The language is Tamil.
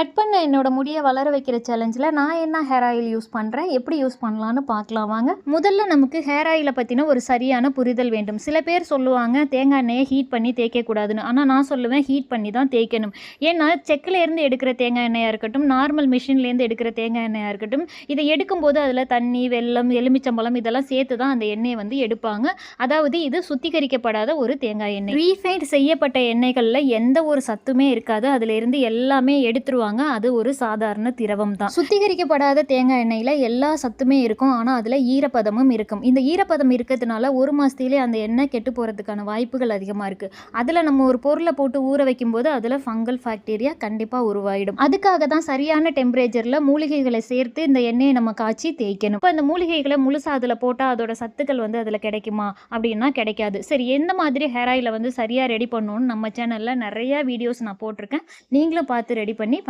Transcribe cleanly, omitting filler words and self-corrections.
கட் பண்ண என்னோட முடியை வளர வைக்கிற சேலஞ்சில் நான் என்ன ஹேர் ஆயில் யூஸ் பண்ணுறேன், எப்படி யூஸ் பண்ணலான்னு பார்க்கலாம் வாங்க. முதல்ல நமக்கு ஹேர் ஆயிலை பற்றின ஒரு சரியான புரிதல் வேண்டும். சில பேர் சொல்லுவாங்க தேங்காய் எண்ணெயை ஹீட் பண்ணி தேய்க்கக்கூடாதுன்னு. ஆனால் நான் சொல்லுவேன் ஹீட் பண்ணி தான் தேய்க்கணும். ஏன்னா செக்கிலேருந்து எடுக்கிற தேங்காய் எண்ணெயாக இருக்கட்டும், நார்மல் மிஷின்லேருந்து எடுக்கிற தேங்காய் எண்ணெயாக இருக்கட்டும், இதை எடுக்கும்போது அதில் தண்ணி, வெல்லம், எலுமிச்சம்பழம் இதெல்லாம் சேர்த்து தான் அந்த எண்ணெயை வந்து எடுப்பாங்க. அதாவது இது சுத்திகரிக்கப்படாத ஒரு தேங்காய் எண்ணெய். ரீஃபைண்ட் செய்யப்பட்ட எண்ணெய்களில் எந்த ஒரு சத்துமே இருக்காது. அதிலிருந்து எல்லாமே எடுத்துருவாங்க. அது ஒரு சாதாரண திரவம் தான். சுத்திகரிக்கப்படாத தேங்காய் எண்ணெயில் எல்லா சத்துமே இருக்கும். ஆனால் அதில் ஈரப்பதமும் இருக்கும். இந்த ஈரப்பதம் இருக்கிறதுனால ஒரு மாதத்திலே அந்த எண்ணெய் கெட்டு போகிறதுக்கான வாய்ப்புகள் அதிகமாக இருக்குது. அதில் நம்ம ஒரு பொருளை போட்டு ஊற வைக்கும்போது அதில் ஃபங்கல் பாக்டீரியா கண்டிப்பாக உருவாயிடும். அதுக்காக தான் சரியான டெம்பரேச்சரில் மூலிகைகளை சேர்த்து இந்த எண்ணெயை நம்ம காய்ச்சி தேய்க்கணும். இப்போ இந்த மூலிகைகளை முழுசாக அதில் போட்டால் அதோட சத்துக்கள் வந்து அதில் கிடைக்குமா அப்படின்னா கிடைக்காது. சரி, எந்த மாதிரி ஹேர் ஆயிலை வந்து சரியாக ரெடி பண்ணணும்னு நம்ம சேனலில் நிறையா வீடியோஸ் நான் போட்டிருக்கேன். நீங்களும் பார்த்து ரெடி பண்ணி